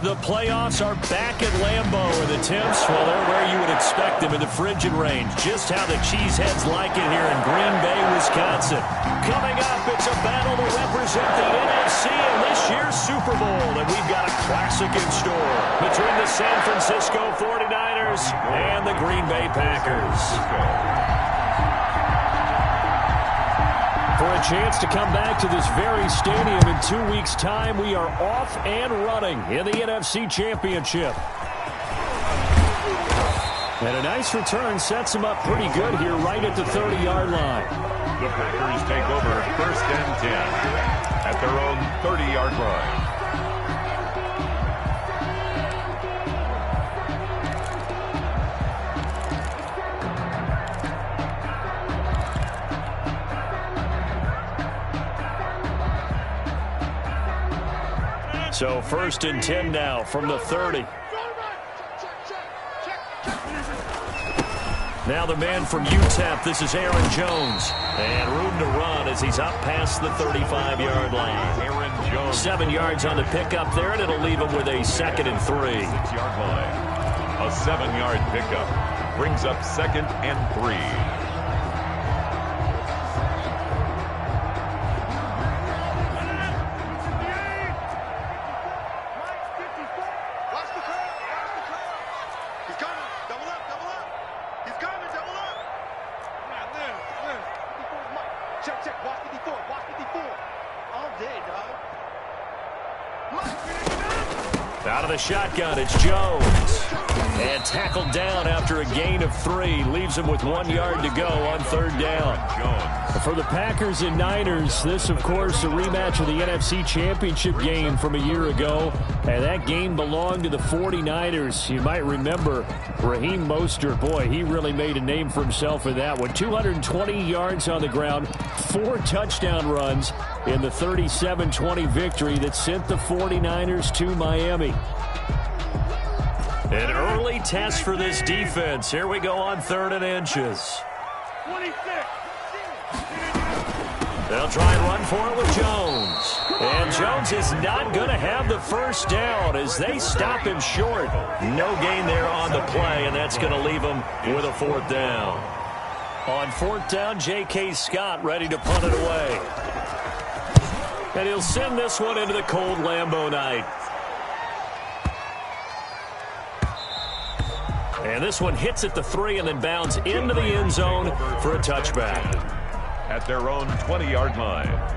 The playoffs are back at Lambeau, and the temps, well, they're where you would expect them in the frigid range. Just how the Cheeseheads like it here in Green Bay, Wisconsin. Coming up, it's a battle to represent the NFC in this year's Super Bowl, and we've got a classic in store between the San Francisco 49ers and the Green Bay Packers. For a chance to come back to this very stadium in 2 weeks' time, we are off and running in the NFC Championship. And a nice return sets them up pretty good here right at the 30-yard line. The Packers take over 1st and 10 at their own 30-yard line. So 1st and 10 now from the 30. Now the man from UTEP, this is Aaron Jones. And room to run as he's up past the 35-yard line. Aaron Jones. 7 yards on the pickup there, and it'll leave him with a 2nd and 3. 6-yard line. A 7-yard pickup brings up 2nd and 3. Out of the shotgun, it's Jones. And tackled down after a gain of 3. Leaves him with 1 yard to go on 3rd down. For the Packers and Niners, this, of course, a rematch of the NFC Championship game from a year ago. And that game belonged to the 49ers. You might remember Raheem Mostert. Boy, he really made a name for himself in that one. 220 yards on the ground, 4 touchdown runs in the 37-20 victory that sent the 49ers to Miami. An early test for this defense. Here we go on 3rd and inches. 26. They'll try and run for it with Jones. And Jones is not going to have the first down as they stop him short. No gain there on the play, and that's going to leave him with a 4th down. On 4th down, J.K. Scott ready to punt it away. And he'll send this one into the cold Lambeau night. And this one hits at the 3 and then bounds into the end zone for a touchback. At their own 20-yard line.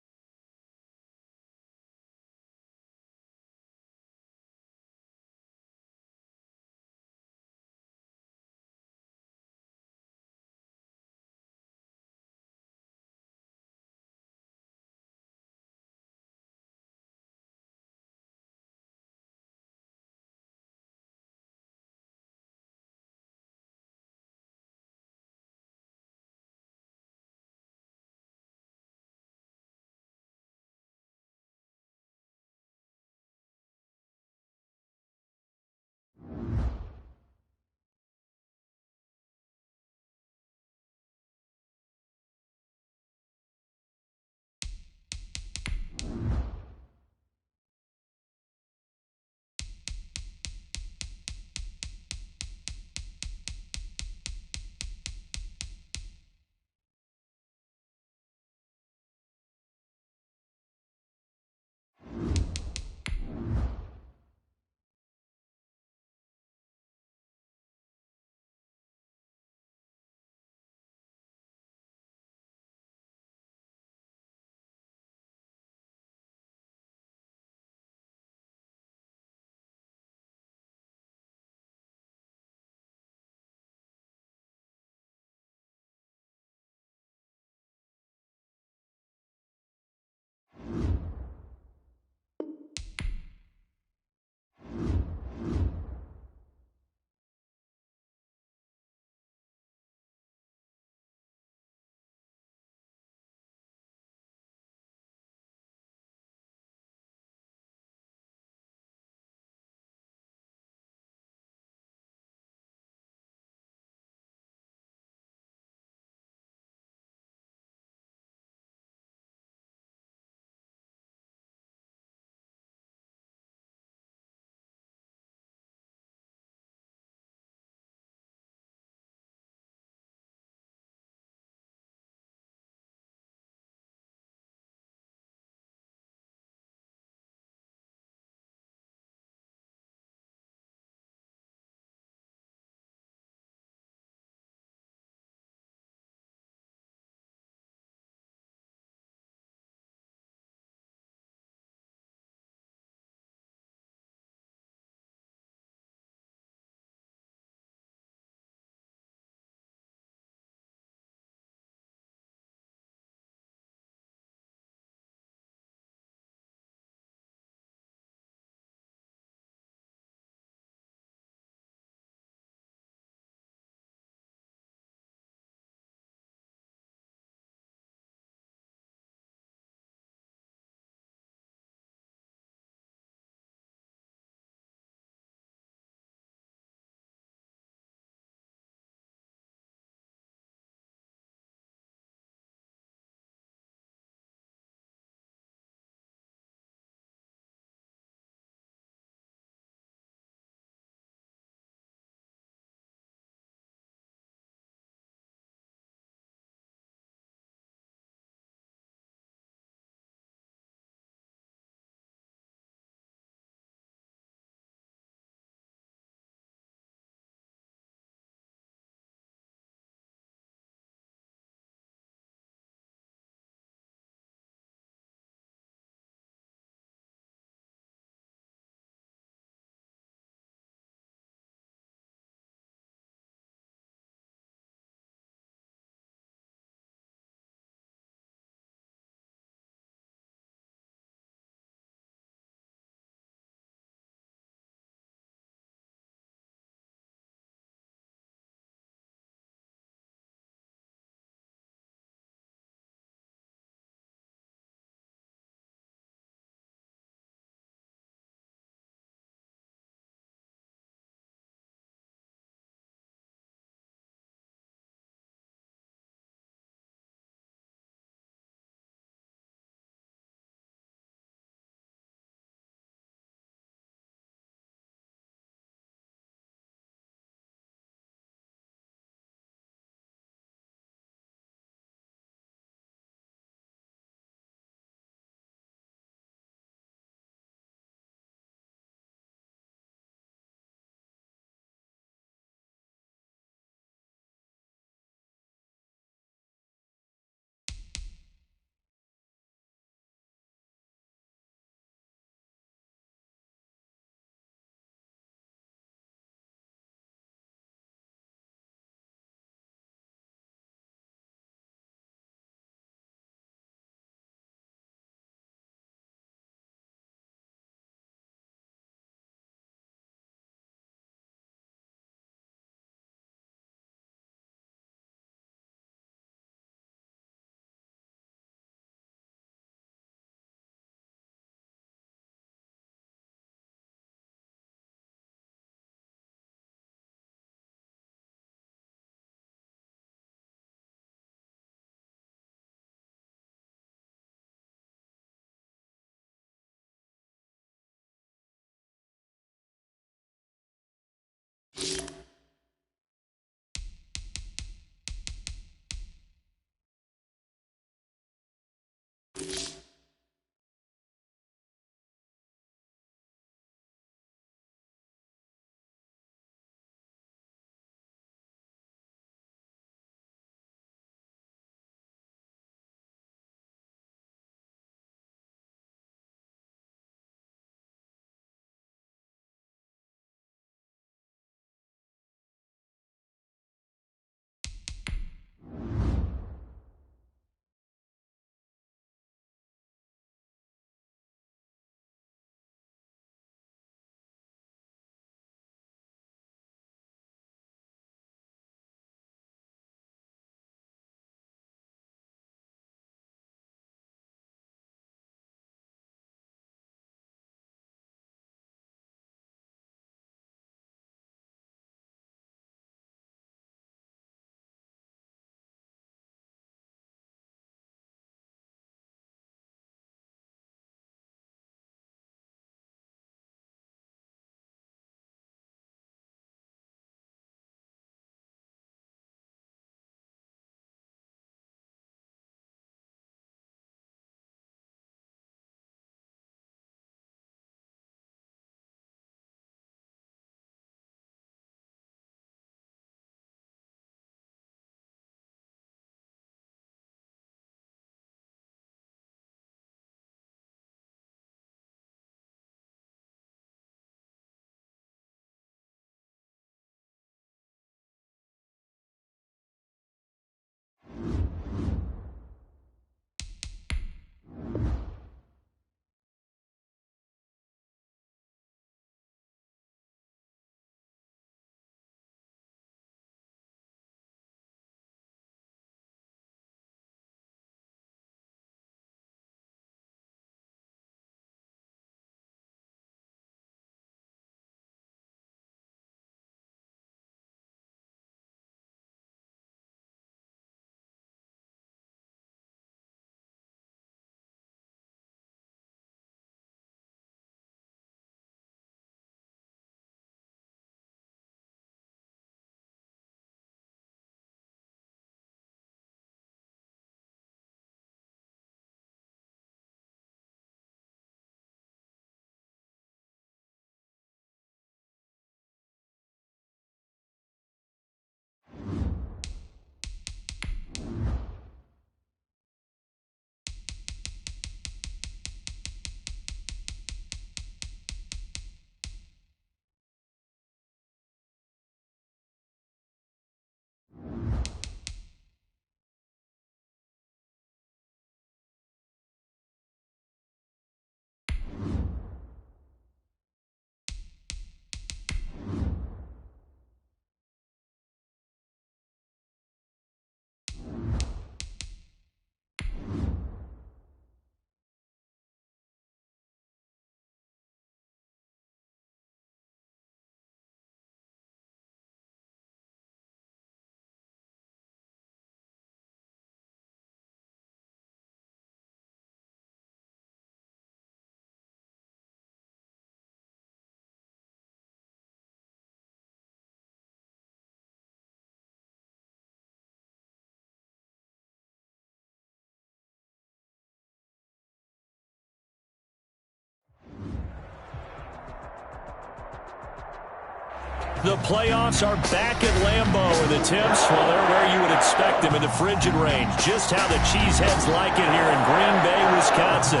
The playoffs are back at Lambeau, and the temps, well, they're where you would expect them in the frigid range. Just how the Cheeseheads like it here in Green Bay, Wisconsin.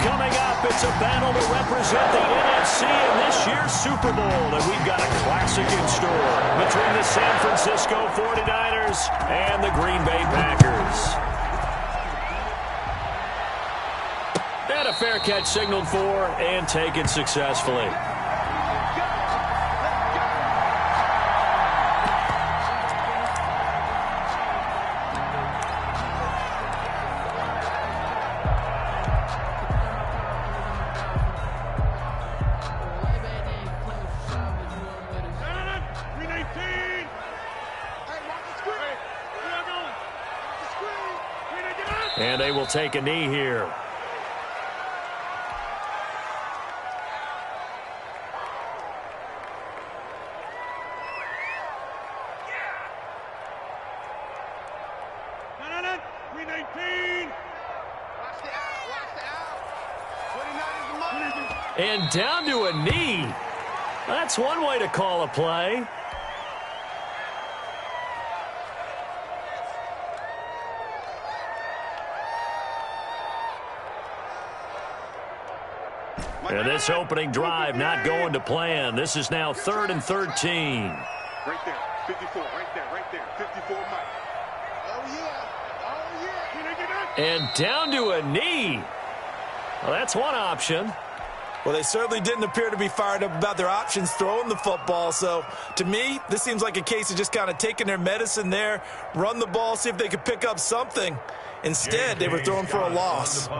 Coming up, it's a battle to represent the NFC in this year's Super Bowl, and we've got a classic in store between the San Francisco 49ers and the Green Bay Packers. And a fair catch signaled for and taken successfully. And they will take a knee here. And down to a knee. That's one way to call a play. And this opening drive not going to plan. This is now 3rd and 13. Right there, 54, right there, 54, Mike. Oh, yeah. And down to a knee. Well, that's one option. Well, they certainly didn't appear to be fired up about their options throwing the football. So, to me, this seems like a case of just kind of taking their medicine there, run the ball, see if they could pick up something. Instead, they were throwing for a loss.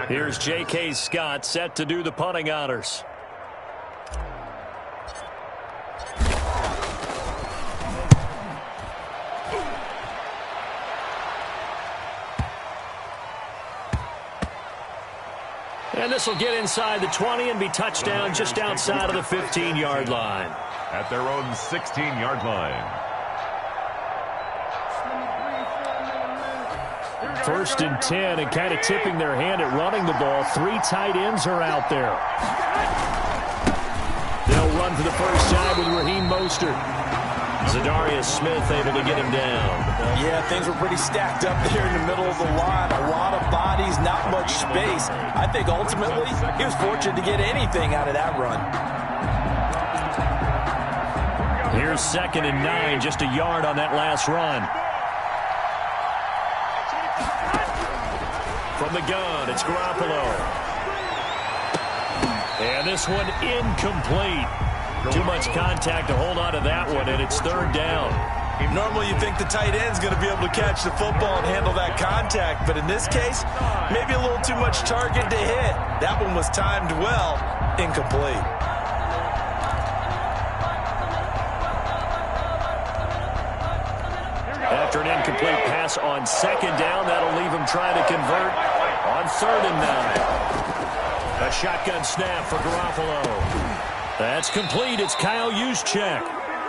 Here's J.K. Scott set to do the punting honors. And this will get inside the 20 and be touchdown just outside of the 15-yard line. At their own 16-yard line. 1st and 10, and kind of tipping their hand at running the ball. 3 tight ends are out there. They'll run for the first time with Raheem Mostert. Zadarius Smith able to get him down. Yeah, things were pretty stacked up there in the middle of the line. A lot of bodies, not much space. I think ultimately he was fortunate to get anything out of that run. Here's 2nd and 9, just a yard on that last run. From the gun, it's Garoppolo. And this one incomplete. Too much contact to hold on to that one, and it's 3rd down. Normally you think the tight end's going to be able to catch the football and handle that contact, but in this case, maybe a little too much target to hit. That one was timed well, incomplete. After an incomplete pass on 2nd down, that'll leave him trying to convert on 3rd and 9. A shotgun snap for Garoppolo. That's complete. It's Kyle Juszczyk.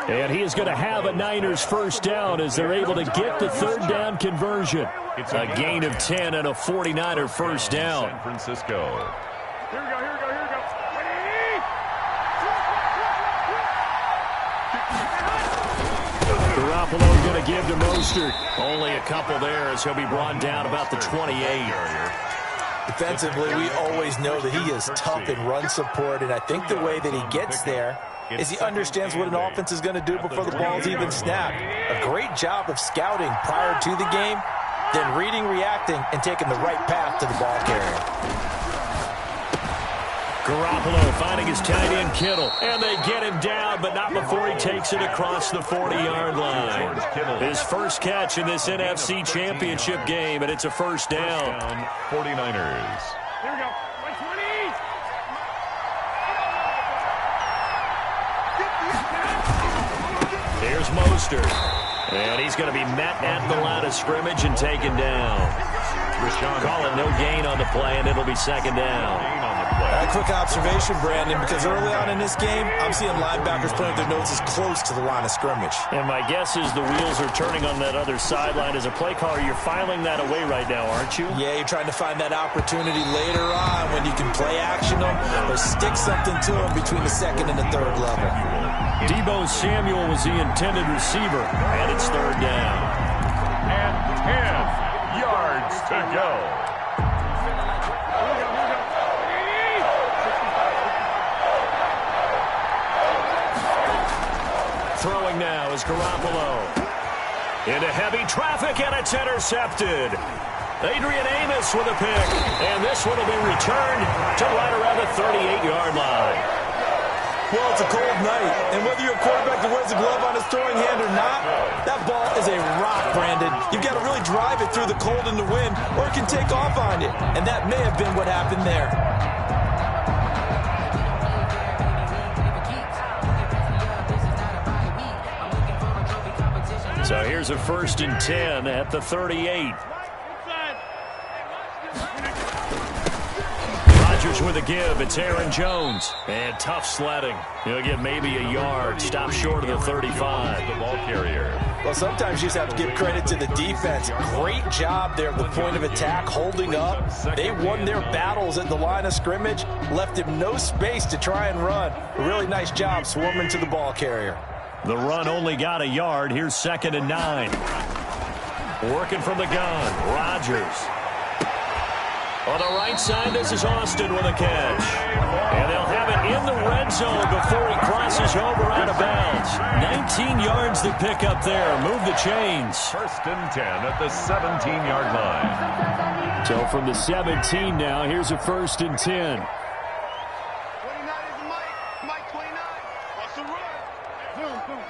And he is going to have a Niners first down as they're able to get the 3rd down conversion. It's a gain of 10 and a 49er first down. San Francisco. Here we go. Garoppolo going to give to Mostert. Only a couple there as he'll be brought down about the 28. Defensively, we always know that he is tough in run support, and I think the way that he gets there is he understands what an offense is going to do before the ball's even snapped. A great job of scouting prior to the game, then reading, reacting, and taking the right path to the ball carrier. Garoppolo finding his tight end Kittle, and they get him down, but not before he takes it across the 40-yard line. His first catch in this NFC Championship game, and it's a first down. 49ers. Here we go. 20. Here's Mostert, and he's going to be met at the line of scrimmage and taken down. Call it no gain on the play, and it'll be 2nd down. A quick observation, Brandon, because early on in this game, I'm seeing linebackers putting their noses close to the line of scrimmage. And my guess is the wheels are turning on that other sideline. As a play caller, you're filing that away right now, aren't you? Yeah, you're trying to find that opportunity later on when you can play action them or stick something to them between the 2nd and the 3rd level. Deebo Samuel was the intended receiver, and it's 3rd down. And 10 yards to go. Throwing now is Garoppolo. Into heavy traffic, and it's intercepted. Adrian Amos with a pick, and this one will be returned to right around the 38-yard line. Well, it's a cold night, and whether you're a quarterback that wears a glove on his throwing hand or not, that ball is a rock, Brandon. You've got to really drive it through the cold and the wind, or it can take off on you, and that may have been what happened there. So here's a 1st and 10 at the 38. Packers with a give. It's Aaron Jones. And tough sledding. He'll get maybe a yard. Stop short of the 35. The ball carrier. Well, sometimes you just have to give credit to the defense. Great job there at the point of attack, holding up. They won their battles at the line of scrimmage, left him no space to try and run. A really nice job swarming to the ball carrier. The run only got a yard. Here's 2nd and 9. Working from the gun, Rodgers. On the right side, this is Austin with a catch. And they'll have it in the red zone before he crosses over out of bounds. 19 yards to pick up there. Move the chains. 1st and 10 at the 17-yard line. So from the 17 now, here's a 1st and 10. 29 is Mike 29. What's the run? Boom.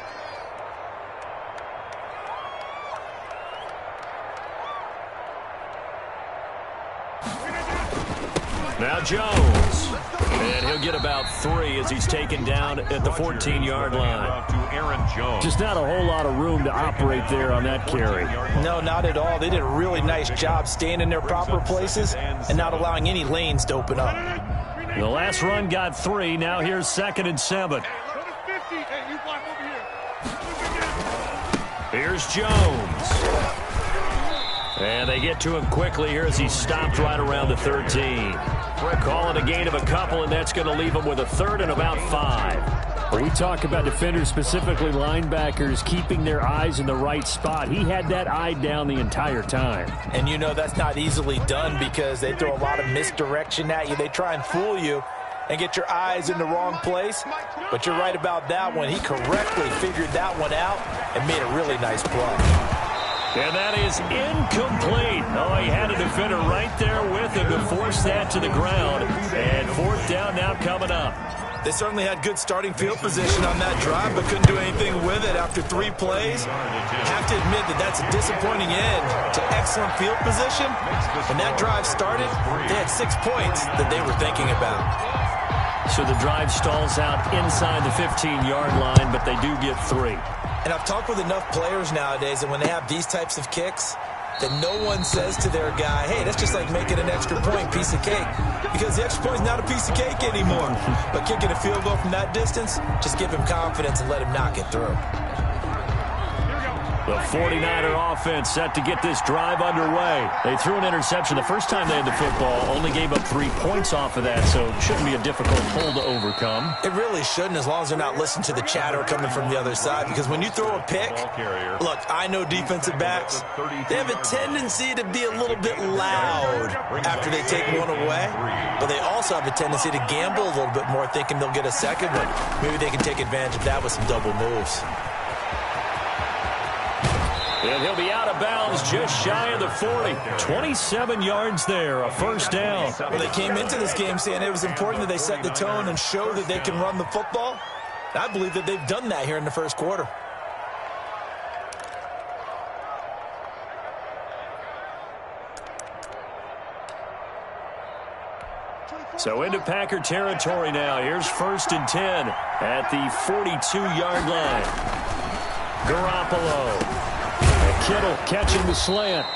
Now Jones. And he'll get about 3 as he's taken down at the 14-yard line. To Aaron Jones. Just not a whole lot of room to operate there on that carry. No, not at all. They did a really nice job staying in their proper places and not allowing any lanes to open up. The last run got 3. Now here's 2nd and 7. Here's Jones. And they get to him quickly here as he stopped right around the 13. Call it a gain of a couple, and that's going to leave him with a 3rd and about 5. When we talk about defenders, specifically linebackers, keeping their eyes in the right spot, he had that eye down the entire time. And you know that's not easily done because they throw a lot of misdirection at you. They try and fool you and get your eyes in the wrong place. But you're right about that one. He correctly figured that one out and made a really nice play. And that is incomplete. Oh, he had a defender right there with him to force that to the ground. And 4th down now coming up. They certainly had good starting field position on that drive, but couldn't do anything with it after 3 plays. Have to admit that that's a disappointing end to excellent field position. When that drive started, they had 6 points that they were thinking about. So the drive stalls out inside the 15-yard line, but they do get 3. And I've talked with enough players nowadays that when they have these types of kicks, that no one says to their guy, hey, that's just like making an extra point, piece of cake. Because the extra point is not a piece of cake anymore. But kicking a field goal from that distance, just give him confidence and let him knock it through. The 49er offense set to get this drive underway. They threw an interception the first time they had the football, only gave up 3 points off of that, so it shouldn't be a difficult hole to overcome. It really shouldn't, as long as they're not listening to the chatter coming from the other side, because when you throw a pick, look, I know defensive backs, they have a tendency to be a little bit loud after they take one away, but they also have a tendency to gamble a little bit more, thinking they'll get a second one. Maybe they can take advantage of that with some double moves. And he'll be out of bounds just shy of the 40. 27 yards there, a 1st down. Well, they came into this game saying it was important that they set the tone and show that they can run the football. I believe that they've done that here in the 1st quarter. So into Packer territory now. Here's 1st and 10 at the 42-yard line. Garoppolo. Kittle catching the slant.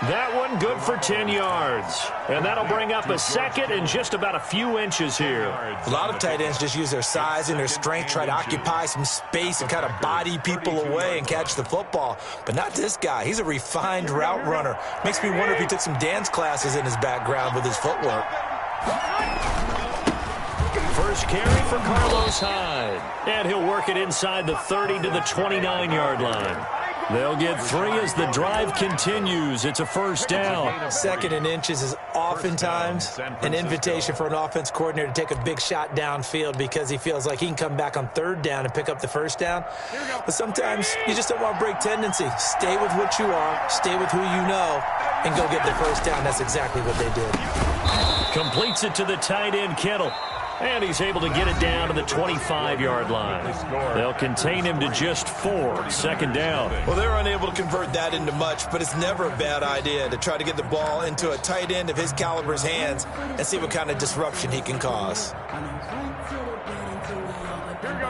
That one good for 10 yards. And that'll bring up a 2nd and just about a few inches here. A lot of tight ends just use their size and their strength, try to occupy some space and kind of body people away and catch the football. But not this guy. He's a refined route runner. Makes me wonder if he took some dance classes in his background with his footwork. First carry for Carlos Hyde. And he'll work it inside the 30 to the 29-yard line. They'll get 3 as the drive continues. It's a 1st down. 2nd and inches is oftentimes an invitation for an offense coordinator to take a big shot downfield because he feels like he can come back on 3rd down and pick up the 1st down. But sometimes you just don't want to break tendency. Stay with what you are, stay with who you know, and go get the 1st down. That's exactly what they did. Completes it to the tight end, Kittle. And he's able to get it down to the 25-yard line. They'll contain him to just 4, 2nd down. Well, they're unable to convert that into much, but it's never a bad idea to try to get the ball into a tight end of his caliber's hands and see what kind of disruption he can cause.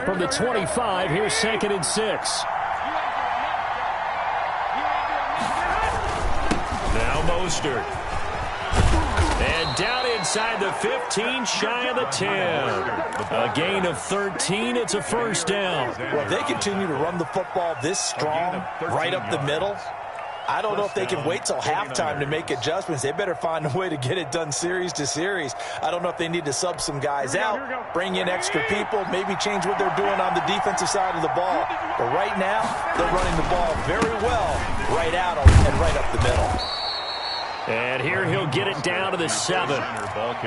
From the 25, here's 2nd and 6. Now Mostert. And down inside the 15, shy of the 10. A gain of 13. It's a first down. Well, if they continue to run the football this strong, right up the middle, I don't know if they can wait till halftime to make adjustments. They better find a way to get it done series to series. I don't know if they need to sub some guys out, bring in extra people, maybe change what they're doing on the defensive side of the ball. But right now, they're running the ball very well right at them and right up the middle. And here he'll get it down to the 7.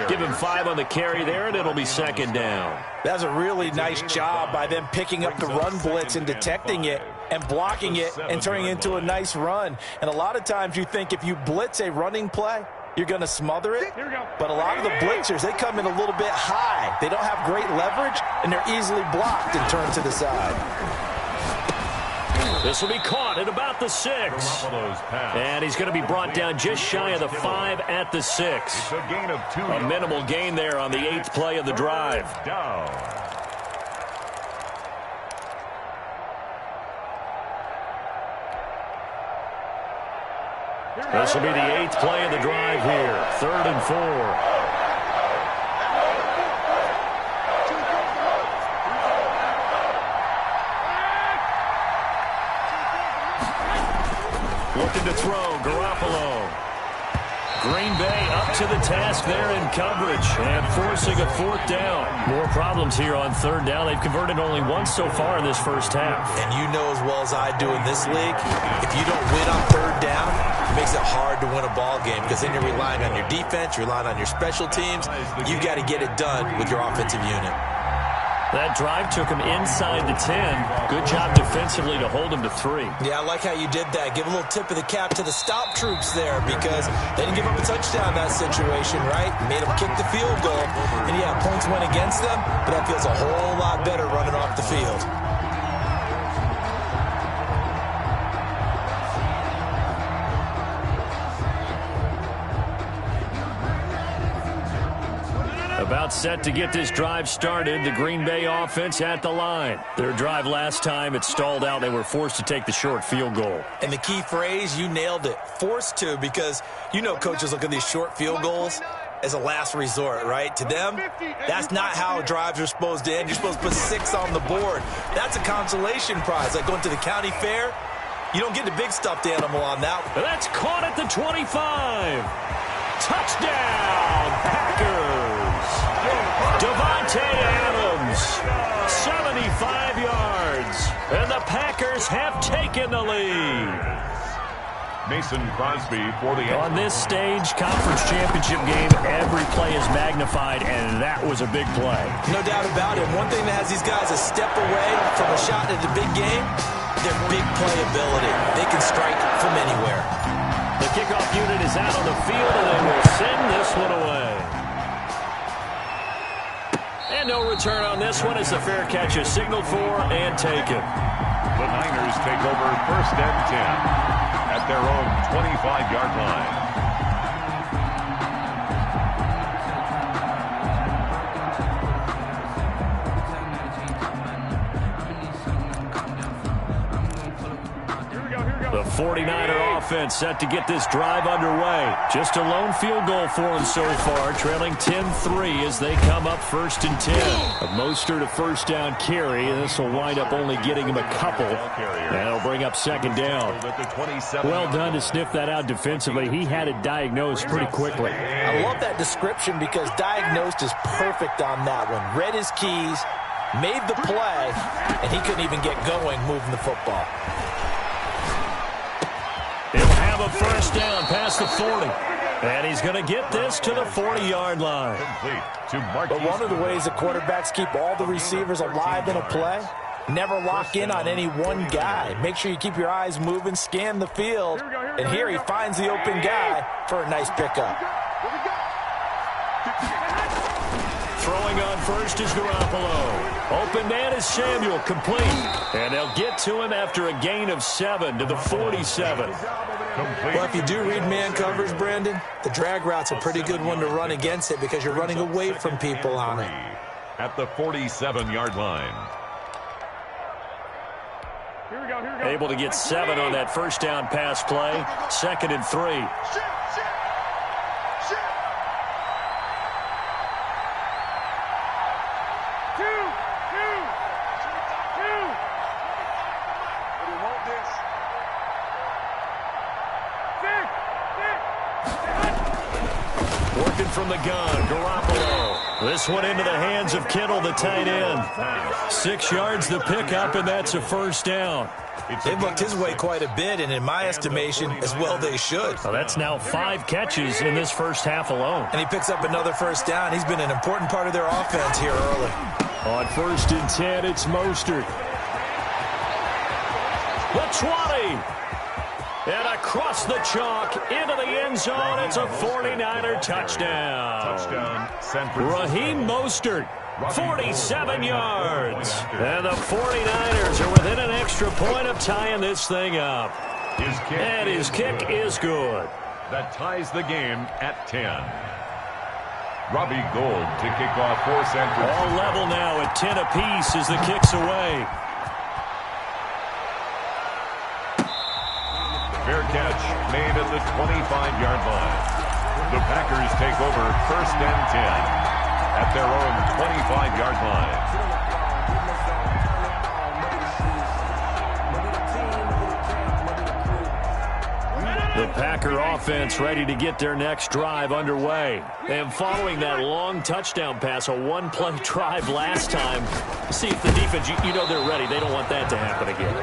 Give him 5 on the carry there, and it'll be second down. That's a really nice job by them picking up the run blitz and detecting it and blocking it and turning it into a nice run. And a lot of times you think if you blitz a running play, you're going to smother it. But a lot of the blitzers, they come in a little bit high. They don't have great leverage, and they're easily blocked and turned to the side. This will be caught at about the 6. And he's going to be brought down just shy of the 5 at the 6. A minimal gain there on the 8th play of the drive. This will be the 8th play of the drive here. 3rd and 4. Looking to throw, Garoppolo. Green Bay up to the task there in coverage and forcing a 4th down. More problems here on 3rd down. They've converted only once so far in this first half. And you know as well as I do in this league, if you don't win on 3rd down, it makes it hard to win a ball game because then you're relying on your defense, you're relying on your special teams. You've got to get it done with your offensive unit. That drive took him inside the 10. Good job defensively to hold him to 3. Yeah, I like how you did that. Give a little tip of the cap to the stop troops there because they didn't give up a touchdown in that situation, right? Made them kick the field goal. And, yeah, points went against them, but that feels a whole lot better running off the field. About set to get this drive started. The Green Bay offense at the line. Their drive last time, it stalled out. They were forced to take the short field goal. And the key phrase, you nailed it, forced to, because you know coaches look at these short field goals as a last resort, right? To them, that's not how drives are supposed to end. You're supposed to put 6 on the board. That's a consolation prize, like going to the county fair. You don't get the big stuffed animal on that. That's caught at the 25. Touchdown, Packers. Davante Adams, 75 yards, and the Packers have taken the lead. Mason Crosby for the on this stage, conference championship game, every play is magnified, and that was a big play. No doubt about it. One thing that has these guys a step away from a shot at the big game, their big playability. They can strike from anywhere. The kickoff unit is out on the field, and they will send this one away. And no return on this one as the fair catch is signaled for and taken. The Niners take over 1st and 10 at their own 25-yard line. The 49er offense set to get this drive underway. Just a lone field goal for them so far, trailing 10-3 as they come up 1st and 10. A Mostert to 1st down carry, and this will wind up only getting him a couple. And it'll bring up 2nd down. Well done to sniff that out defensively. He had it diagnosed pretty quickly. I love that description because diagnosed is perfect on that one. Read his keys, made the play, and he couldn't even get going moving the football. He'll have a 1st down past the 40. And he's going to get this to the 40-yard line. But one of the ways the quarterbacks keep all the receivers alive in a play, never lock in on any one guy. Make sure you keep your eyes moving, scan the field. And here he finds the open guy for a nice pickup. Throwing on first is Garoppolo. Open man is Samuel, complete. And they'll get to him after a gain of 7 to the 47. Well, if you do read man coverage, Brandon, the drag route's a pretty good one to run against it because you're running away from people on it. At the 47-yard line. Able to get 7 on that 1st down pass play. 2nd and 3. from the gun. Garoppolo. This one into the hands of Kittle, the tight end. 6 yards the pickup, and that's a first down. They've looked his way quite a bit, and in my estimation, as well they should. Well, that's now 5 catches in this first half alone. And he picks up another first down. He's been an important part of their offense here early. On 1st and 10, it's Mostert. The 20. And across the chalk into the end zone. It's a 49er touchdown. Raheem Mostert, 47 yards. And the 49ers are within an extra point of tying this thing up. And his kick is good. That ties the game at 10. Robbie Gould to kick off for San Francisco. All level now at 10 apiece as the kick's away. Fair catch made at the 25-yard line. The Packers take over 1st and 10 at their own 25-yard line. The Packer offense ready to get their next drive underway. And following that long touchdown pass, a one-play drive last time, see if the defense, you know they're ready. They don't want that to happen again.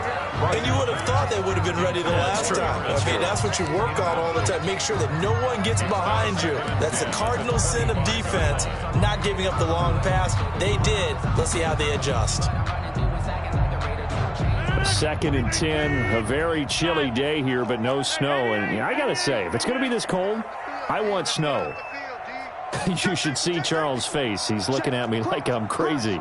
And you would have thought they would have been ready the last time. That's what you work on all the time. Make sure that no one gets behind you. That's the cardinal sin of defense, not giving up the long pass. They did. Let's see how they adjust. 2nd and 10, a very chilly day here, but no snow. And I got to say, if it's going to be this cold, I want snow. You should see Charles' face. He's looking at me like I'm crazy.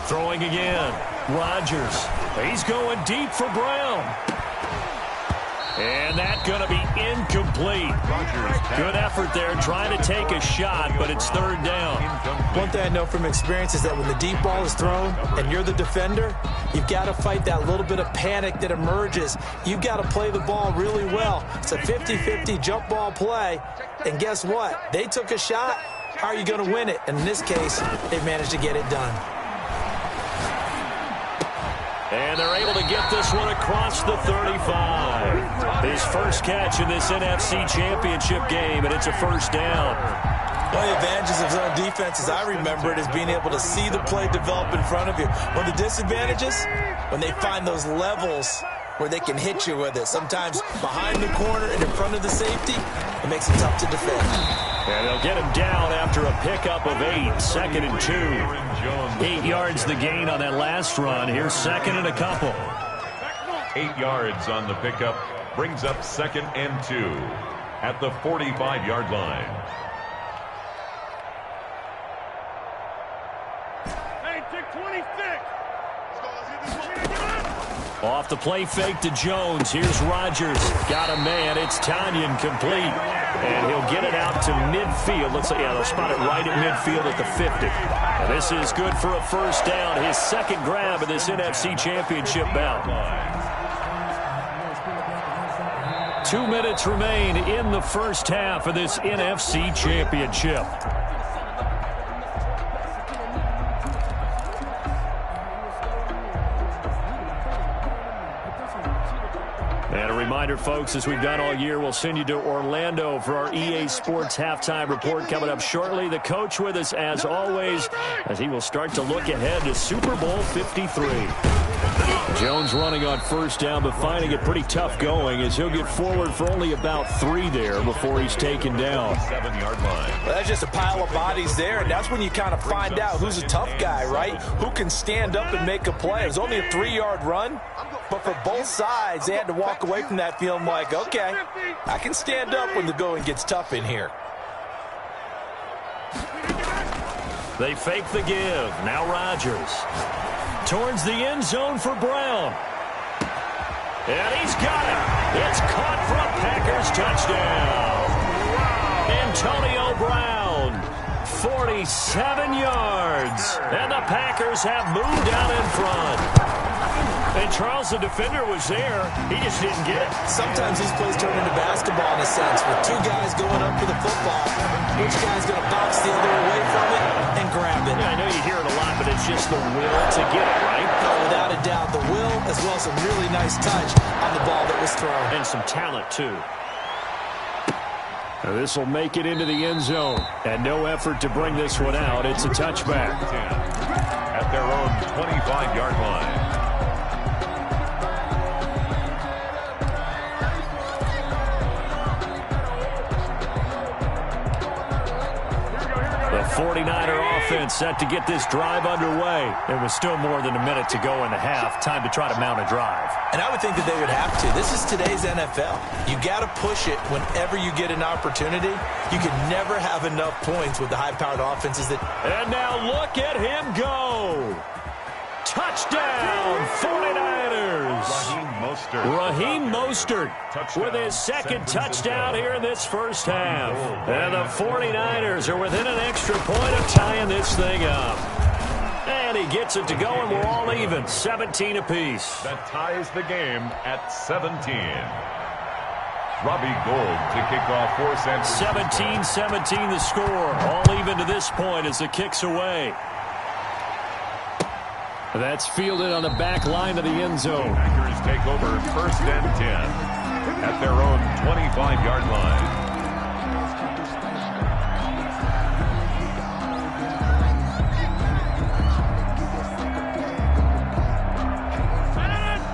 Throwing again. Rodgers. He's going deep for Brown. And that's going to be incomplete. Good effort there trying to take a shot, but it's 3rd down. One thing I know from experience is that when the deep ball is thrown and you're the defender, you've got to fight that little bit of panic that emerges. You've got to play the ball really well. It's a 50-50 jump ball play. And guess what? They took a shot. How are you going to win it? And in this case, they managed to get it done. And they're able to get this one across the 35. His first catch in this NFC Championship game, and it's a first down. One of the advantages of zone defense, as I remember it, is being able to see the play develop in front of you. One of the disadvantages, when they find those levels where they can hit you with it. Sometimes behind the corner and in front of the safety, it makes it tough to defend. And they'll get him down after a pickup of 8, 2nd and 2. 8 yards the gain on that last run. Here's 2nd and a couple. 8 yards on the pickup brings up 2nd and 2 at the 45-yard line. Hey, take 26. Off the play fake to Jones. Here's Rodgers. Got a man. It's Tanyan complete. And he'll get it out to midfield. Looks like, yeah, they'll spot it right at midfield at the 50. And this is good for a first down. His 2nd grab of this NFC Championship bout. 2 minutes remain in the first half of this NFC Championship. And a reminder, folks, as we've done all year, we'll send you to Orlando for our EA Sports Halftime Report coming up shortly. The coach with us, as always, as he will start to look ahead to Super Bowl 53. Jones running on first down, but finding it pretty tough going as he'll get forward for only about 3 there before he's taken down. 7-yard line. Well, that's just a pile of bodies there, and that's when you kind of find out who's a tough guy, right? Who can stand up and make a play. It was only a 3-yard run, but for both sides, they had to walk away from that feeling like, okay, I can stand up when the going gets tough in here. They fake the give. Now Rodgers. Towards the end zone for Brown. And he's got it. It's caught for a Packers touchdown. Antonio Brown, 47 yards. And the Packers have moved out in front. And Charles, the defender, was there. He just didn't get it. Sometimes these plays turn into basketball in a sense. With two guys going up for the football, which guy's going to bounce the other away from it and grab it? Yeah, I know you hear it a lot, but it's just the will to get it, right? Oh, without a doubt, the will as well as some really nice touch on the ball that was thrown. And some talent, too. This will make it into the end zone. And no effort to bring this one out. It's a touchback. At their own 25-yard line. The 49er offense set to get this drive underway. There was still more than a minute to go in the half. Time to try to mount a drive. And I would think that they would have to. This is today's NFL. You got to push it whenever you get an opportunity. You can never have enough points with the high-powered offenses that... And now look at him go. Touchdown, 49ers. Raheem Mostert with his second touchdown here in this first half. And the 49ers are within an extra point of tying this thing up. And he gets it to go, and we're all even, 17 apiece. That ties the game at 17. Robbie Gould to kick off for San Francisco. 17-17 the score. All even to this point as the kick's away. That's fielded on the back line of the end zone. Packers take over first and 10 at their own 25-yard line.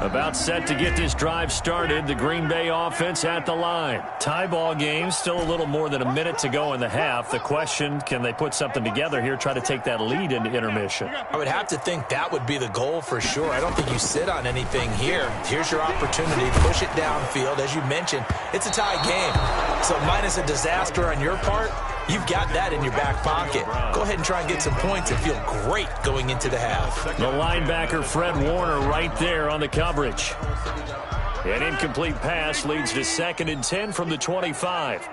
About set to get this drive started. The Green Bay offense at the line. Tie ball game. Still a little more than a minute to go in the half. The question, can they put something together here, try to take that lead into intermission? I would have to think that would be the goal for sure. I don't think you sit on anything here. Here's your opportunity. Push it downfield. As you mentioned, it's a tie game. So minus a disaster on your part, you've got that in your back pocket. Go ahead and try and get some points and feel great going into the half. The linebacker, Fred Warner, right there on the coverage. An incomplete pass leads to 2nd and 10 from the 25.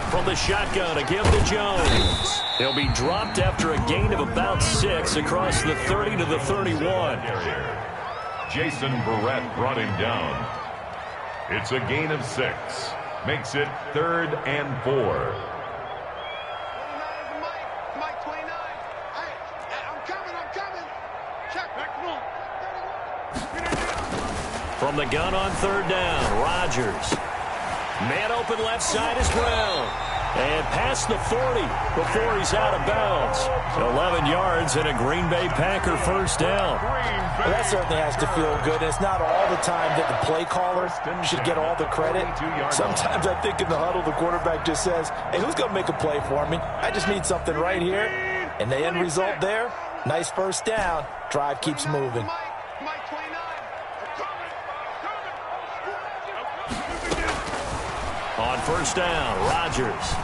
From the shotgun, a give to Jones. He'll be dropped after a gain of about 6 across the 30 to the 31. Jason Barrett brought him down. It's a gain of 6. Makes it 3rd and 4. From the gun on 3rd down, Rodgers. Man open left side is Brown. And past the 40 before he's out of bounds. 11 yards and a Green Bay Packer first down. Well, that certainly has to feel good. It's not all the time that the play caller should get all the credit. Sometimes I think in the huddle, the quarterback just says, hey, who's going to make a play for me? I just need something right here. And the end result there, nice first down. Drive keeps moving. On first down, Rodgers.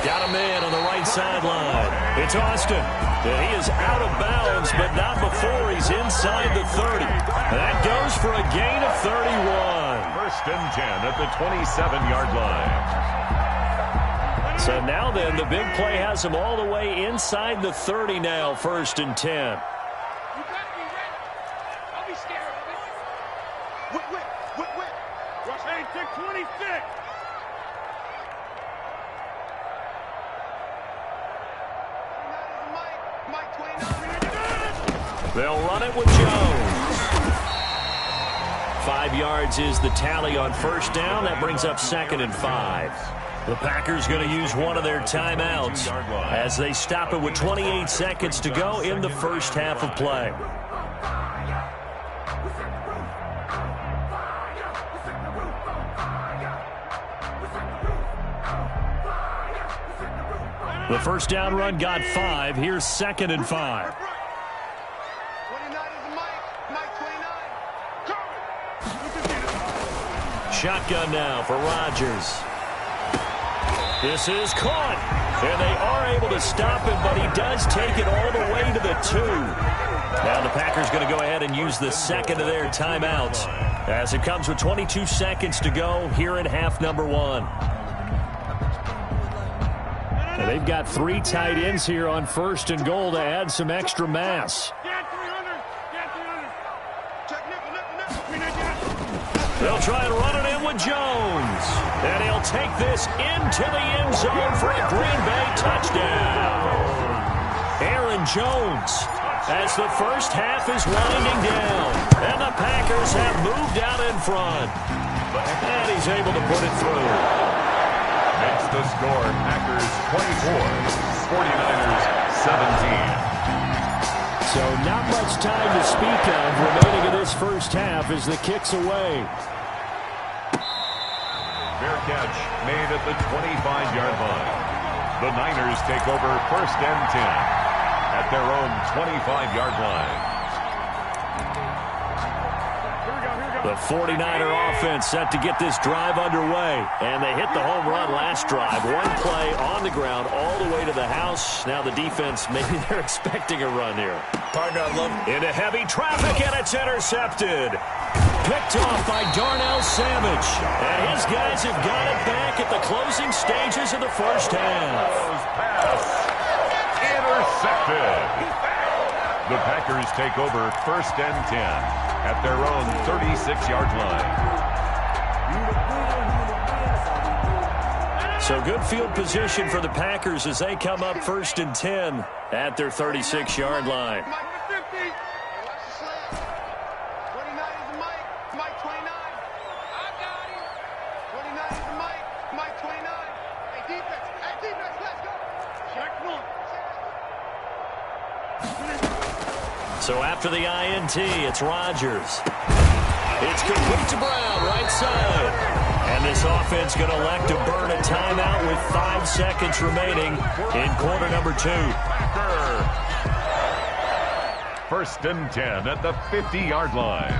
Got him in on the right sideline. It's Austin. He is out of bounds, but not before he's inside the 30. That goes for a gain of 31. First and 10 at the 27-yard line. So now then, the big play has him all the way inside the 30 now, 1st and 10. They'll run it with Jones. 5 yards is the tally on first down. That brings up 2nd and 5. The Packers going to use one of their timeouts as they stop it with 28 seconds to go in the first half of play. The first down run got 5. Here's 2nd and 5. Shotgun now for Rodgers. This is caught. And they are able to stop him, but he does take it all the way to the 2. Now the Packers going to go ahead and use the second of their timeouts as it comes with 22 seconds to go here in half number 1. They've got 3 tight ends here on 1st and goal to add some extra mass. They'll try and run it in with Jones. And he'll take this into the end zone for a Green Bay touchdown. Aaron Jones, as the first half is winding down. And the Packers have moved out in front. And he's able to put it through. Makes the score Packers 24, 49ers 17. So not much time to speak of remaining in this first half as the kick's away. Fair catch made at the 25-yard line. The Niners take over 1st and 10 at their own 25-yard line. The 49er offense set to get this drive underway. And they hit the home run last drive. One play on the ground all the way to the house. Now the defense, maybe they're expecting a run here. Partner, I love into heavy traffic, and it's intercepted. Picked off by Darnell Savage. And his guys have got it back at the closing stages of the first half. Pass intercepted. The Packers take over 1st and 10 at their own 36-yard line. So good field position for the Packers as they come up 1st and 10 at their 36-yard line. So after the INT, it's Rodgers. It's complete to Brown, right side. And this offense going to elect to burn a timeout with 5 seconds remaining in quarter number 2. 1st and 10 at the 50-yard line.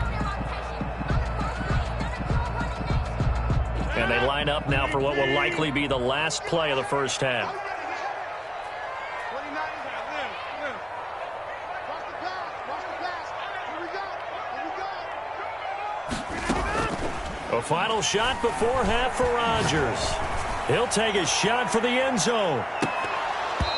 And they line up now for what will likely be the last play of the first half. A final shot before half for Rodgers. He'll take a shot for the end zone.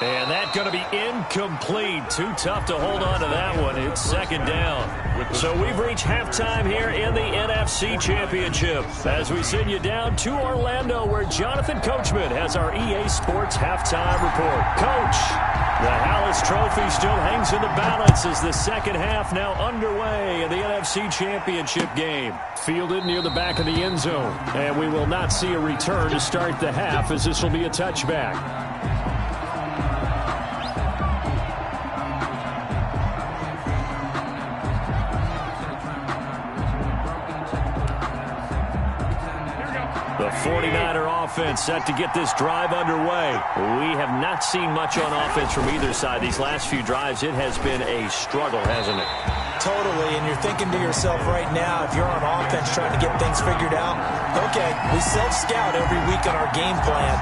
And that's going to be incomplete. Too tough to hold on to that one. It's 2nd down. So we've reached halftime here in the NFC Championship as we send you down to Orlando where Jonathan Coachman has our EA Sports halftime report. Coach, the Hallis Trophy still hangs in the balance as the second half now underway in the NFC Championship game. Fielded near the back of the end zone. And we will not see a return to start the half as this will be a touchback. The 49er offense set to get this drive underway. We have not seen much on offense from either side. These last few drives, it has been a struggle, hasn't it? Totally, and you're thinking to yourself right now, if you're on offense trying to get things figured out, okay, we self-scout every week on our game plan.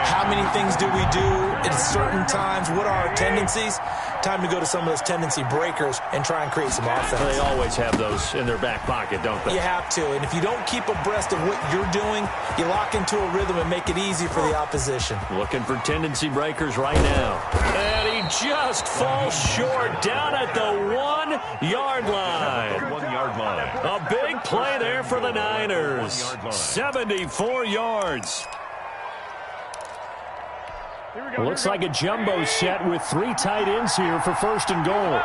How many things do we do at certain times? What are our tendencies? Time to go to some of those tendency breakers and try and create some offense. They always have those in their back pocket, don't they? You have to, and if you don't keep abreast of what you're doing, you lock into a rhythm and make it easy for the opposition. Looking for tendency breakers right now. And he just falls short down at the 1-yard line. 1-yard line. A big play there for the Niners. 74 yards. Looks like a jumbo set with 3 tight ends here for 1st and goal.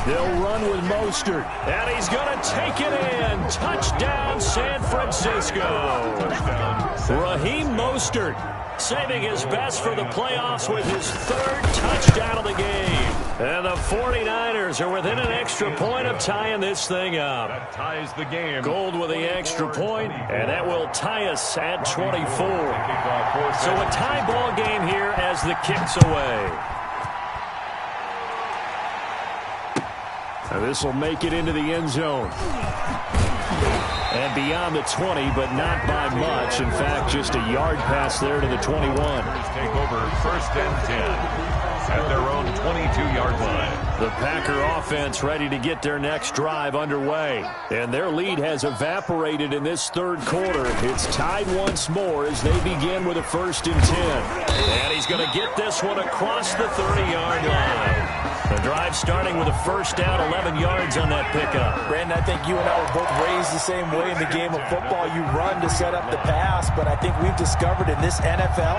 They'll run with Mostert, and he's going to take it in. Touchdown, San Francisco. Raheem Mostert saving his best for the playoffs with his 3rd touchdown of the game. And the 49ers are within an extra point of tying this thing up. That ties the game. Gould with the extra point, and that will tie us at 24. So a tie ball game here as the kick's away. And this will make it into the end zone. And beyond the 20, but not by much. In fact, just a yard pass there to the 21. Take over 1st and 10. at their own 22-yard line. The Packer offense ready to get their next drive underway. And their lead has evaporated in this third quarter. It's tied once more as they begin with a 1st and 10. And he's going to get this one across the 30-yard line. The drive starting with a 1st down, 11 yards on that pickup. Brandon, I think you and I were both raised the same way in the game of football. You run to set up the pass, but I think we've discovered in this NFL,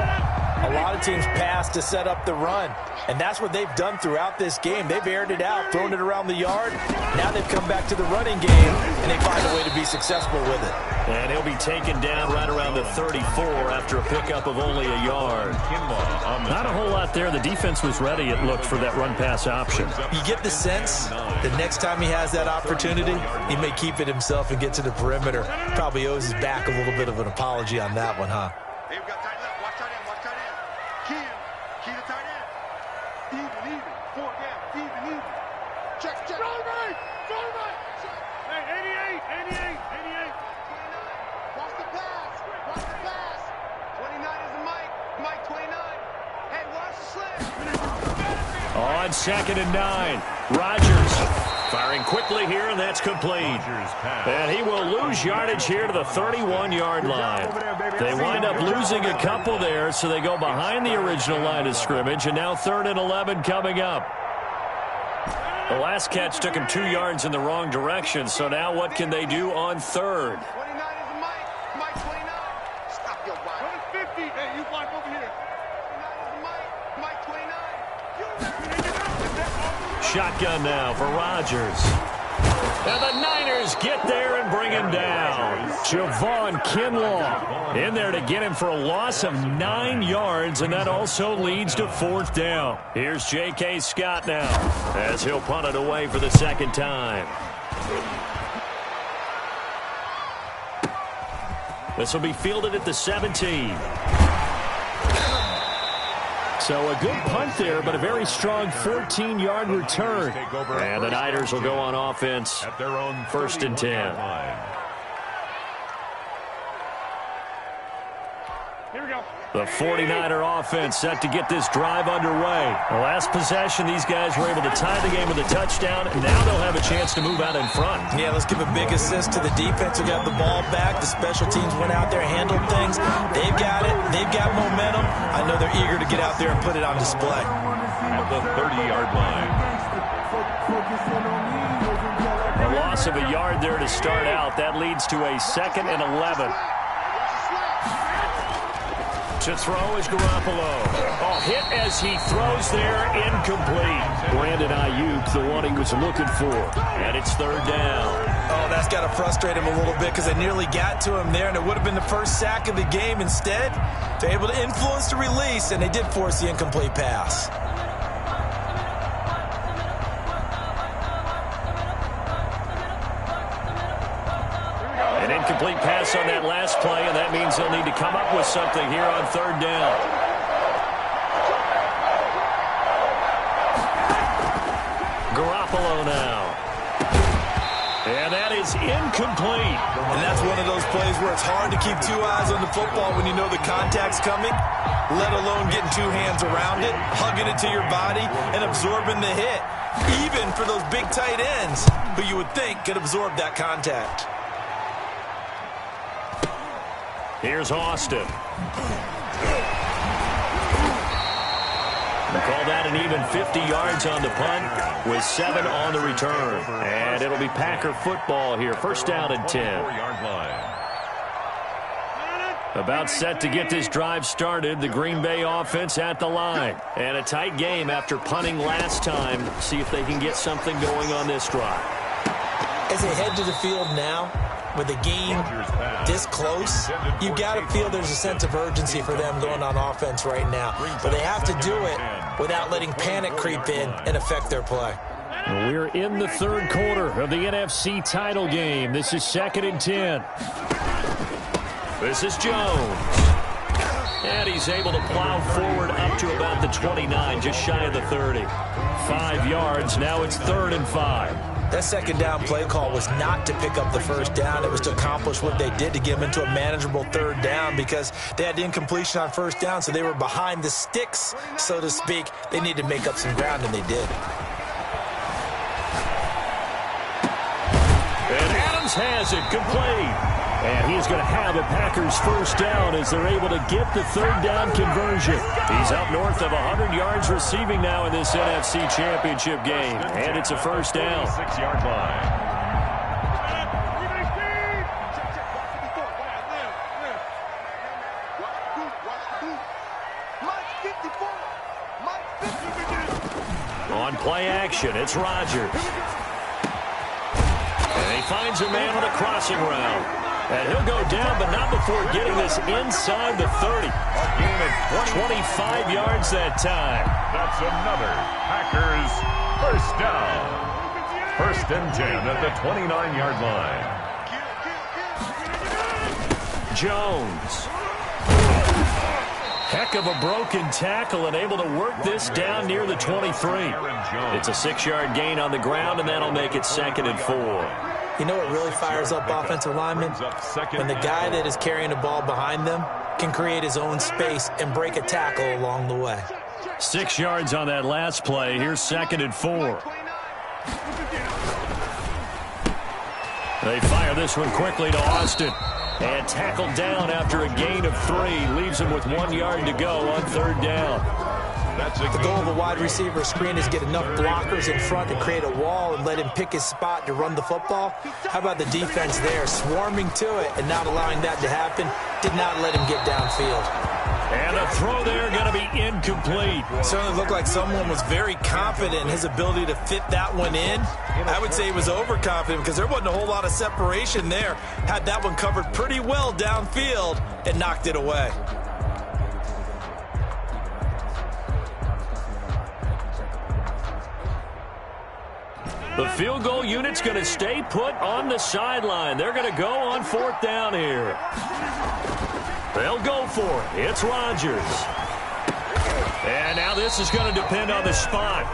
a lot of teams pass to set up the run. And that's what they've done throughout this game. They've aired it out, thrown it around the yard. Now they've come back to the running game, and they find a way to be successful with it. And he'll be taken down right around the 34 after a pickup of only a yard. Not a whole lot there. The defense was ready, it looked, for that run-pass option. You get the sense that next time he has that opportunity, he may keep it himself and get to the perimeter. Probably owes his back a little bit of an apology on that one, huh? Hey, we got tight left. Watch tight end. Watch tight end. Key to tight end. Even. 4 down. Even. Check. Roll right. Hey, 88. Cross the pass. 29 is the Mike 29. Hey, watch the slip. On 2nd and 9. Rodgers firing quickly here, and that's complete. And he will lose yardage here to the 31-yard line. They wind up losing a couple there, so they go behind the original line of scrimmage, and now 3rd and 11 coming up. The last catch took him 2 yards in the wrong direction, so now what can they do on 3rd? 29 is the Mike 29. Stop your body. 50. Hey, you block over here. 29 is the Mike 29. Shotgun now for Rodgers. And the Niners get there and bring him down. Javon Kinlaw in there to get him for a loss of 9 yards, and that also leads to 4th down. Here's J.K. Scott now as he'll punt it away for the 2nd time. This will be fielded at the 17. So a good punt there, but a very strong 14-yard return. And the Niners will go on offense at their own 1st and 10. Here we go. The 49er offense set to get this drive underway. The last possession, these guys were able to tie the game with a touchdown, and now they'll have a chance to move out in front. Yeah, let's give a big assist to the defense who got the ball back. The special teams went out there, handled things. They've got it. They've got momentum. I know they're eager to get out there and put it on display. At the 30-yard line. A loss of a yard there to start out. That leads to a 2nd and 11. To throw is Garoppolo. Oh, hit as he throws there, incomplete. Brandon Ayuk, the one he was looking for. And it's 3rd down. Oh, that's got to frustrate him a little bit because they nearly got to him there, and it would have been the first sack of the game. Instead, they're able to influence the release, and they did force the incomplete pass. An incomplete pass on that last play, and that means they'll need to come up with something here on 3rd down. Garoppolo now. And that is incomplete. And that's one of those plays where it's hard to keep 2 eyes on the football when you know the contact's coming, let alone getting 2 hands around it, hugging it to your body, and absorbing the hit. Even for those big tight ends who you would think could absorb that contact. Here's Austin. We call that an even 50 yards on the punt with 7 on the return. And it'll be Packer football here. 1st down and 10. 4-yard line. About set to get this drive started. The Green Bay offense at the line. And a tight game after punting last time. See if they can get something going on this drive. As they head to the field now, with the game this close, you've got to feel there's a sense of urgency for them going on offense right now. But they have to do it without letting panic creep in and affect their play. We're in the 3rd quarter of the NFC title game. This is 2nd and 10. This is Jones. And he's able to plow forward up to about the 29, just shy of the 30. 5 yards. Now it's 3rd and 5. That second down play call was not to pick up the first down. It was to accomplish what they did, to get them into a manageable third down, because they had incompletion on first down, so they were behind the sticks, so to speak. They needed to make up some ground, and they did. And Adams has it complete. And he's going to have a Packers first down as they're able to get the third down conversion. He's up north of 100 yards receiving now in this NFC Championship game. And it's a first down. 6-yard line. On play action, it's Rodgers. And he finds a man on a crossing route. And he'll go down, but not before getting this inside the 30. A gain of 25 yards that time. That's another Packers first down. 1st and 10 at the 29-yard line. Jones. Heck of a broken tackle and able to work this down near the 23. It's a 6-yard gain on the ground, and that'll make it 2nd and 4. You know what really fires up offensive linemen? When the guy that is carrying the ball behind them can create his own space and break a tackle along the way. 6 yards on that last play. Here's 2nd and 4. They fire this one quickly to Austin. And tackled down after a gain of 3. Leaves him with 1 yard to go on 3rd down. The goal of a wide receiver screen is get enough blockers in front to create a wall and let him pick his spot to run the football. How about the defense there, swarming to it and not allowing that to happen? Did not let him get downfield. And a throw there going to be incomplete. Certainly looked like someone was very confident in his ability to fit that one in. I would say he was overconfident because there wasn't a whole lot of separation there. Had that one covered pretty well downfield and knocked it away. The field goal unit's going to stay put on the sideline. They're going to go on 4th down here. They'll go for it. It's Rodgers. And now this is going to depend on the spot.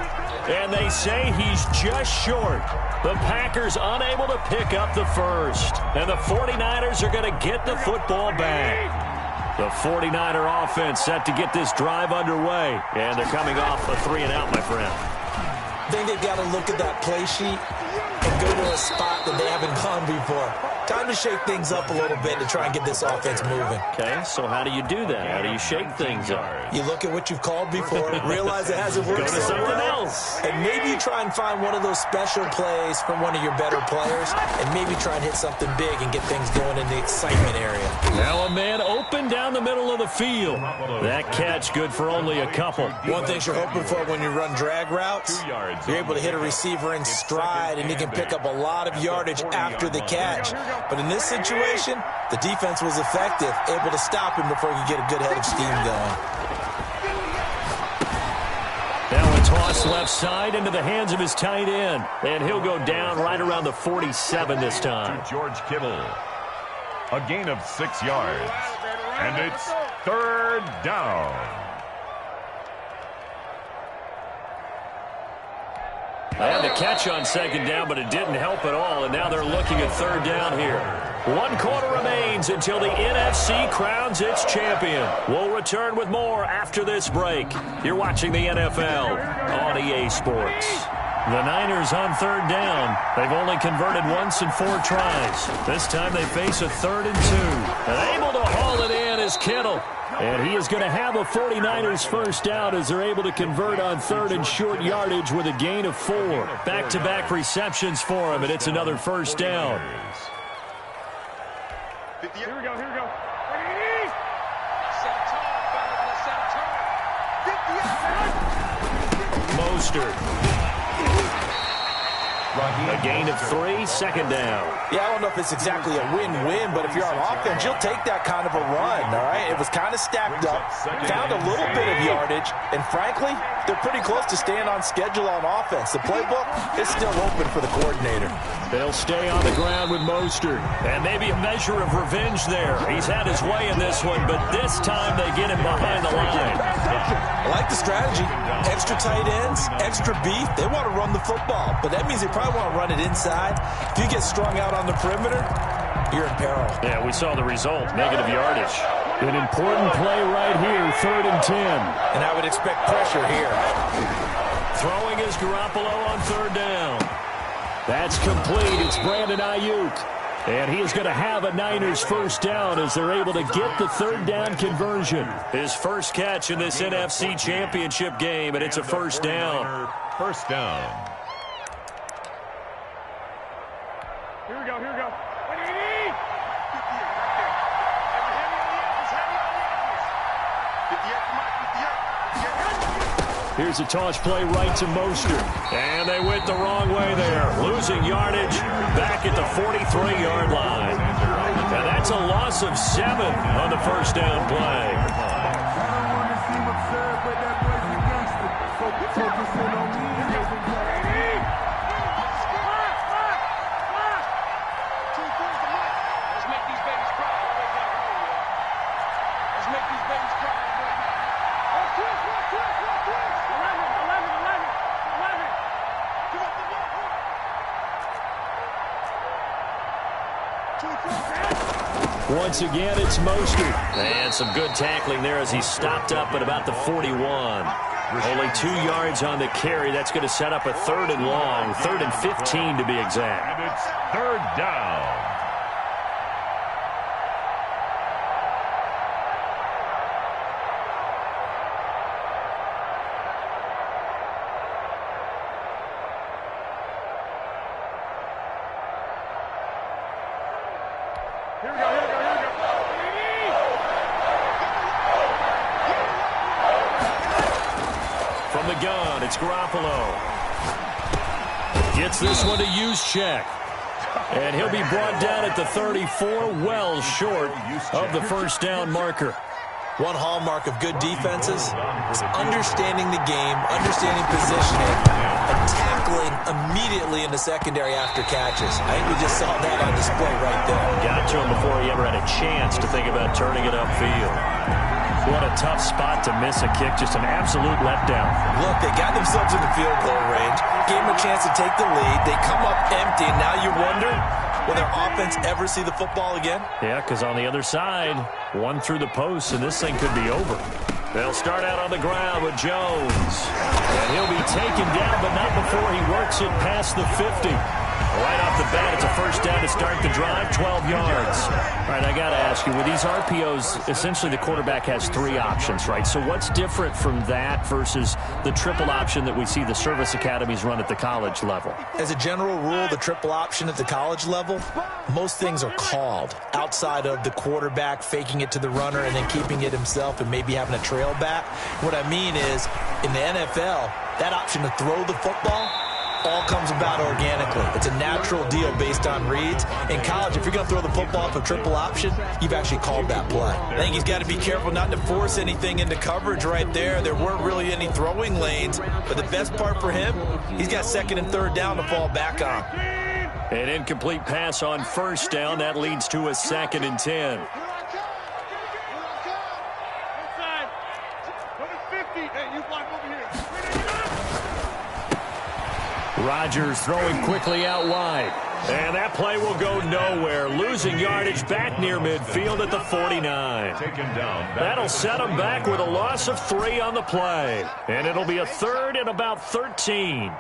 And they say he's just short. The Packers unable to pick up the first. And the 49ers are going to get the football back. The 49er offense set to get this drive underway. And they're coming off a 3-and-out, my friend. I think they've got to look at that play sheet and go to a spot that they haven't gone before. Time to shake things up a little bit to try and get this offense moving. Okay, so how do you do that? How do you shake things up? You look at what you've called before, realize it hasn't worked so something well, else. And maybe you try and find one of those special plays from one of your better players, and maybe try and hit something big and get things going in the excitement area. Now a man open down the middle of the field. That catch good for only a couple. One thing you're hoping for when you run drag routes, you're able to hit a receiver in stride, and he can pick up a lot of yardage after the catch. But in this situation, the defense was effective, able to stop him before he could get a good head of steam going. Now a toss left side into the hands of his tight end. And he'll go down right around the 47 this time. To George Kittle. A gain of 6 yards. And it's 3rd down. They had the catch on 2nd down, but it didn't help at all, and now they're looking at 3rd down here. 1 quarter remains until the NFC crowns its champion. We'll return with more after this break. You're watching the NFL on EA Sports. The Niners on 3rd down. They've only converted once in 4 tries. This time they face a 3rd and 2. And able to haul it in is Kittle. And he is going to have a 49ers first down as they're able to convert on 3rd and short yardage with a gain of 4. Back-to-back receptions for him, and it's another first down. Here we go. Mostert. A gain of 3, 2nd down. Yeah, I don't know if it's exactly a win-win, but if you're on offense, you'll take that kind of a run, all right? It was kind of stacked up, found a little bit of yardage, and frankly, they're pretty close to staying on schedule on offense. The playbook is still open for the coordinator. They'll stay on the ground with Mostert. And maybe a measure of revenge there. He's had his way in this one, but this time they get him behind the line. I like the strategy. Extra tight ends, extra beef. They want to run the football, but that means they probably want to run it inside. If you get strung out on the perimeter, you're in peril. Yeah, we saw the result, negative yardage. An important play right here, 3rd and 10. And I would expect pressure here. Throwing is Garoppolo on 3rd down. That's complete. It's Brandon Ayuk. And he is going to have a Niners first down as they're able to get the 3rd down conversion. His first catch in this NFC Championship game, and it's a first down. First down. Here we go, here we go. Here's a toss play right to Mostert. And they went the wrong way there. Losing yardage back at the 43-yard line. And that's a loss of 7 on the first down play. Once again, it's Mostert. And some good tackling there as he stopped up at about the 41. Only 2 yards on the carry. That's going to set up a 3rd and long, 3rd and 15 to be exact. And it's 3rd down. From the gun, it's Garoppolo. Gets this one to Juszczyk. And he'll be brought down at the 34, well short of the first down marker. One hallmark of good defenses is understanding the game, understanding positioning, and tackling immediately in the secondary after catches. I think we just saw that on display right there. Got to him before he ever had a chance to think about turning it upfield. What a tough spot to miss a kick. Just an absolute letdown. Look, they got themselves in the field goal range, gave them a chance to take the lead. They come up empty, and now you wonder, will their offense ever see the football again? Yeah, because on the other side, one through the post, and this thing could be over. They'll start out on the ground with Jones. And he'll be taken down, but not before he works it past the 50. Right off the bat, it's a first down to start the drive, 12 yards. All right, I got to ask you, with these RPOs, essentially the quarterback has 3 options, right? So what's different from that versus the triple option that we see the service academies run at the college level? As a general rule, the triple option at the college level, most things are called outside of the quarterback faking it to the runner and then keeping it himself and maybe having a trail back. What I mean is, in the NFL, that option to throw the football all comes about organically. It's a natural deal based on reads. In college, if you're going to throw the football off a triple option, you've actually called that play. I think he's got to be careful not to force anything into coverage right there. There weren't really any throwing lanes, but the best part for him, he's got 2nd and 3rd down to fall back on. An incomplete pass on first down. That leads to a 2nd and 10. Rodgers throwing quickly out wide. And that play will go nowhere. Losing yardage back near midfield at the 49. That'll set him back with a loss of 3 on the play. And it'll be a 3rd and about 13.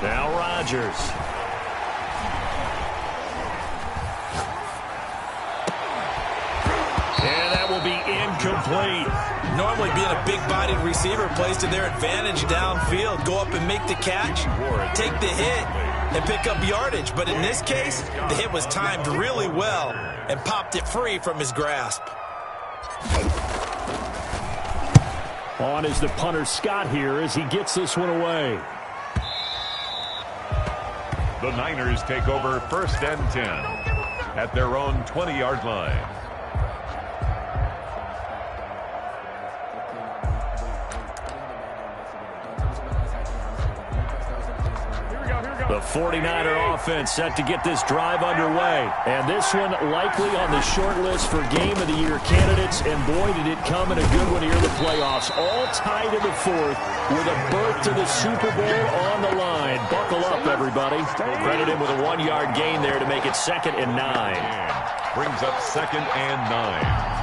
Now Rodgers. And that will be incomplete. Normally being a big-bodied receiver plays to their advantage downfield. Go up and make the catch, take the hit, and pick up yardage. But in this case, the hit was timed really well and popped it free from his grasp. On is the punter Scott here as he gets this one away. The Niners take over 1st and 10 at their own 20-yard line. The 49er offense set to get this drive underway. And this one likely on the short list for Game of the Year candidates. And boy, did it come in a good one here in the playoffs. All tied in the fourth with a berth to the Super Bowl on the line. Buckle up, everybody. Credit him with a 1-yard gain there to make it 2nd and 9. Brings up 2nd and 9.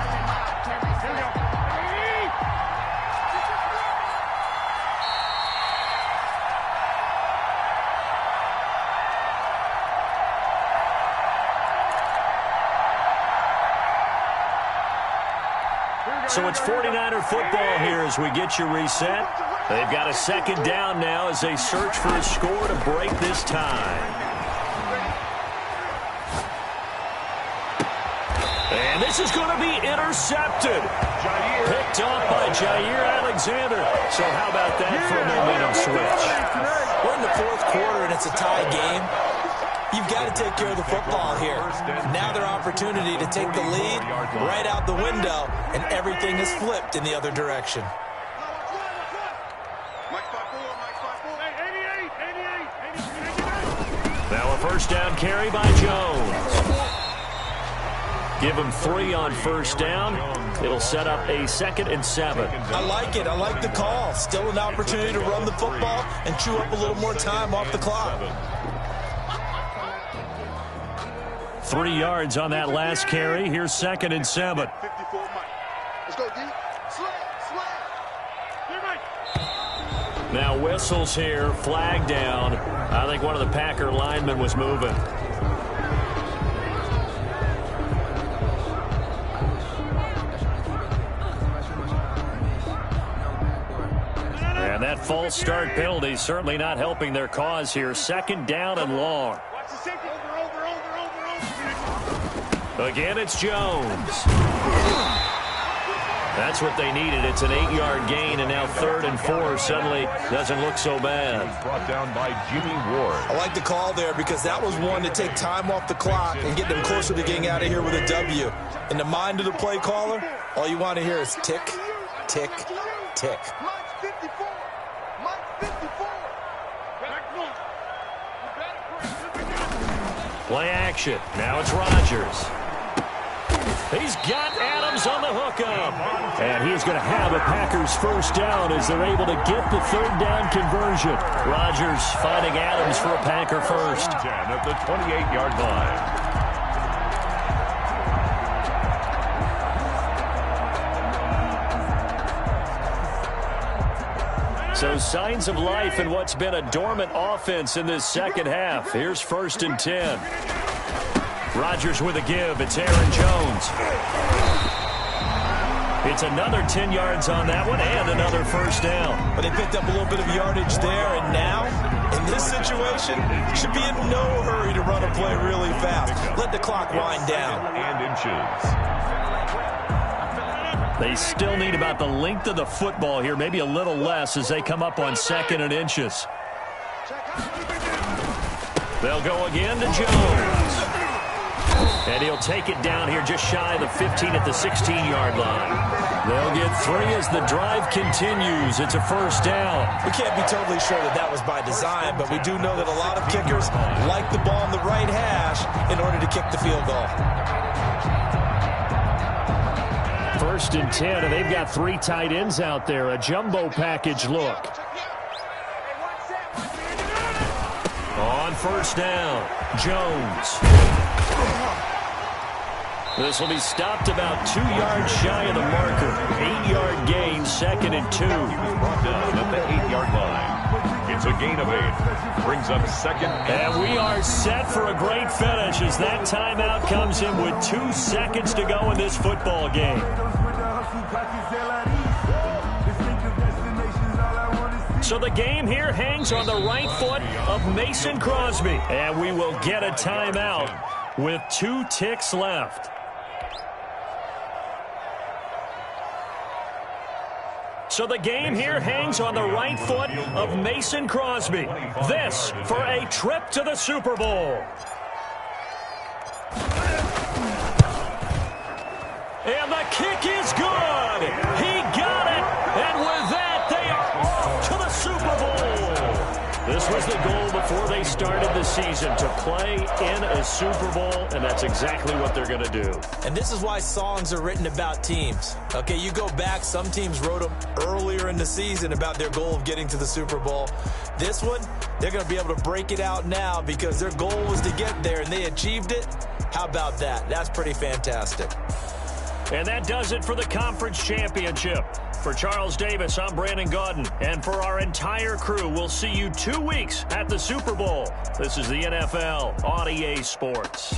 So it's 49er football here as we get you reset. They've got a 2nd down now as they search for a score to break this tie. And this is going to be intercepted. Picked off by Jair Alexander. So how about that for a momentum switch? We're in the 4th quarter and it's a tie game. You've got to take care of the football here. Now their opportunity to take the lead right out the window, and everything is flipped in the other direction. Now a 1st down carry by Jones. Give him 3 on 1st down. It'll set up a 2nd and 7. I like it. I like the call. Still an opportunity to run the football and chew up a little more time off the clock. 3 yards on that last carry. Here's 2nd and 7. Let's go, D. Now whistles here, flag down. I think one of the Packer linemen was moving. And that false start penalty certainly not helping their cause here. 2nd down and long. Again, it's Jones. That's what they needed. It's an 8-yard gain, and now 3rd and 4 suddenly doesn't look so bad. Brought down by Jimmy Ward. I like the call there because that was one to take time off the clock and get them closer to getting out of here with a W. In the mind of the play caller, all you want to hear is tick, tick, tick. Play action. Now it's Rodgers. He's got Adams on the hookup. And he's going to have a Packers 1st down as they're able to get the 3rd down conversion. Rodgers finding Adams for a Packer 1st. 10 at the 28-yard line. So signs of life in what's been a dormant offense in this 2nd half. Here's 1st and 10. Rodgers with a give. It's Aaron Jones. It's another 10 yards on that one and another 1st down. But they picked up a little bit of yardage there, and now, in this situation, should be in no hurry to run a play really fast. Let the clock wind down. And inches. They still need about the length of the football here, maybe a little less as they come up on 2nd and inches. They'll go again to Jones. And he'll take it down here just shy of the 15 at the 16-yard line. They'll get 3 as the drive continues. It's a 1st down. We can't be totally sure that that was by design, but we do know that a lot of kickers like the ball in the right hash in order to kick the field goal. 1st and 10, and they've got 3 tight ends out there. A jumbo package look. On 1st down, Jones. This will be stopped about 2 yards shy of the marker. 8-yard gain, 2nd and 2. Brought down at the 8-yard line. It's a gain of 8. Brings up 2nd. And we are set for a great finish as that timeout comes in with 2 seconds to go in this football game. So the game here hangs on the right foot of Mason Crosby. And we will get a timeout with 2 ticks left. So the game here hangs on the right foot of Mason Crosby. This for a trip to the Super Bowl. And the kick is good. He got it. And with that, they are off to the Super Bowl. This was the goal before they started the season, to play in a Super Bowl, and that's exactly what they're going to do. And this is why songs are written about teams. Okay, you go back, some teams wrote them earlier in the season about their goal of getting to the Super Bowl. This one, they're going to be able to break it out now because their goal was to get there, and they achieved it. How about that? That's pretty fantastic. And that does it for the conference championship. For Charles Davis, I'm Brandon Gaudin. And for our entire crew, we'll see you 2 weeks at the Super Bowl. This is the NFL on EA Sports.